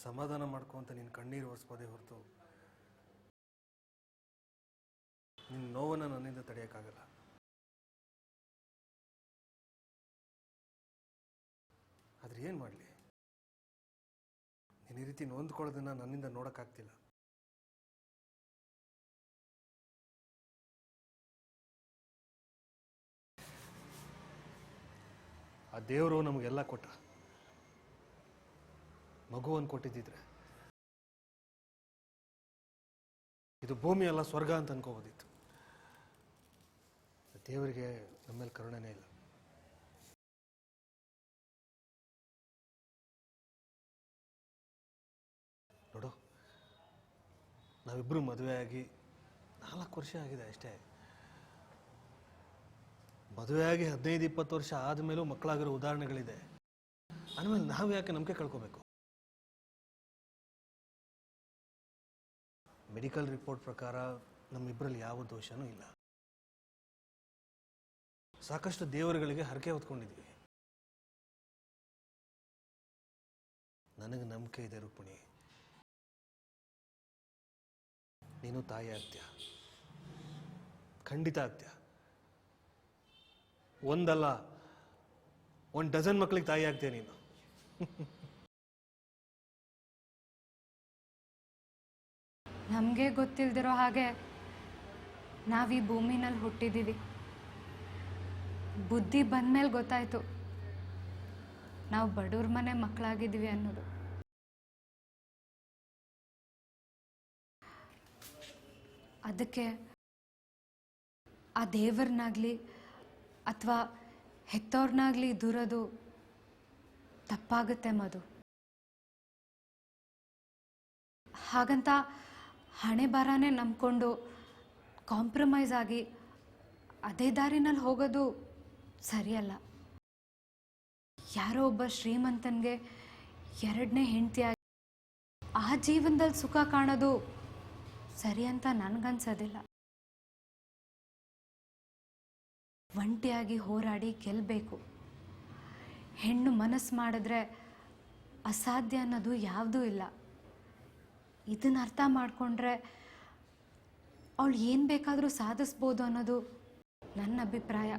ಸಮಾಧಾನ ಮಾಡ್ಕೊಂತ ನಿನ್ನ ಕಣ್ಣೀರು ಒರೆಸ್ಬೋದೇ ಹೊರತು ನಿನ್ನ ನೋವನ್ನು ನನ್ನಿಂದ ತಡೆಯೋಕ್ಕಾಗಲ್ಲ. ಆದರೆ ಏನು ಮಾಡಲಿ, ನೀನು ಈ ರೀತಿ ನೊಂದ್ಕೊಳ್ಳೋದನ್ನು ನನ್ನಿಂದ ನೋಡೋಕ್ಕಾಗ್ತಿಲ್ಲ. ಆ ದೇವರು ನಮಗೆಲ್ಲ ಕೊಟ್ಟ. ಮಗುವನ್ನು ಕೊಟ್ಟಿದ್ದಿದ್ರೆ ಇದು ಭೂಮಿ ಅಲ್ಲ ಸ್ವರ್ಗ ಅಂತ ಅನ್ಕೋಬೋದಿತ್ತು. ದೇವರಿಗೆ ನಮ್ಮ ಮೇಲೆ ಕರುಣೆನೇ ಇಲ್ಲ. ನೋಡು, ನಾವಿಬ್ಬರು ಮದುವೆಯಾಗಿ 4 ವರ್ಷ ಆಗಿದೆ ಅಷ್ಟೇ. ಮದುವೆಯಾಗಿ 15-20 ವರ್ಷ ಆದಮೇಲೂ ಮಕ್ಕಳಾಗಿರೋ ಉದಾಹರಣೆಗಳಿದೆ. ಅಂದಮೇಲೆ ನಾವು ಯಾಕೆ ನಂಬಿಕೆ ಕಳ್ಕೋಬೇಕು? ಮೆಡಿಕಲ್ ರಿಪೋರ್ಟ್ ಪ್ರಕಾರ ನಮ್ಮಿಬ್ಬರಲ್ಲಿ ಯಾವ ದೋಷನೂ ಇಲ್ಲ. ಸಾಕಷ್ಟು ದೇವರುಗಳಿಗೆ ಹರಕೆ ಹೊತ್ಕೊಂಡಿದ್ವಿ. ನನಗೆ ನಂಬಿಕೆ ಇದೆ ರುಕ್ಮಿಣಿ, ನೀನು ತಾಯಿ ಆಗ್ತೀಯ, ಖಂಡಿತ ಆಗ್ತೀಯ. ಒಂದಲ್ಲ 1 ಡಜನ್ ಮಕ್ಕಳಿಗೆ ತಾಯಿ ಆಗ್ತೀಯ ನೀನು. ನಮಗೆ ಗೊತ್ತಿಲ್ದಿರೋ ಹಾಗೆ ನಾವೀ ಭೂಮಿನಲ್ಲಿ ಹುಟ್ಟಿದ್ದೀವಿ. ಬುದ್ಧಿ ಬಂದ್ಮೇಲೆ ಗೊತ್ತಾಯ್ತು ನಾವು ಬಡವ್ರ ಮನೆ ಮಕ್ಕಳಾಗಿದ್ದೀವಿ ಅನ್ನೋದು. ಅದಕ್ಕೆ ಆ ದೇವ್ರನ್ನಾಗಲಿ ಅಥವಾ ಹೆತ್ತವ್ರನ್ನಾಗಲಿ ದೂರೋದು ತಪ್ಪಾಗುತ್ತೆ ಮಧು. ಹಾಗಂತ ಹಣೆ ಬರನೇ ನಂಬ್ಕೊಂಡು ಕಾಂಪ್ರಮೈಸ್ ಆಗಿ ಅದೇ ದಾರಿನಲ್ಲಿ ಹೋಗೋದು ಸರಿಯಲ್ಲ. ಯಾರೋ ಒಬ್ಬ ಶ್ರೀಮಂತನಿಗೆ 2ನೇ ಹೆಂಡತಿಯಾಗಿ ಆ ಜೀವನದಲ್ಲಿ ಸುಖ ಕಾಣೋದು ಸರಿ ಅಂತ ನನಗನ್ಸೋದಿಲ್ಲ. ಒಂಟಿಯಾಗಿ ಹೋರಾಡಿ ಗೆಲ್ಲಬೇಕು. ಹೆಣ್ಣು ಮನಸ್ಸು ಮಾಡಿದ್ರೆ ಅಸಾಧ್ಯ ಅನ್ನೋದು ಯಾವುದೂ ಇಲ್ಲ. ಇದನ್ನು ಅರ್ಥ ಮಾಡಿಕೊಂಡ್ರೆ ಅವಳು ಏನು ಬೇಕಾದರೂ ಸಾಧಿಸ್ಬೋದು ಅನ್ನೋದು ನನ್ನ ಅಭಿಪ್ರಾಯ.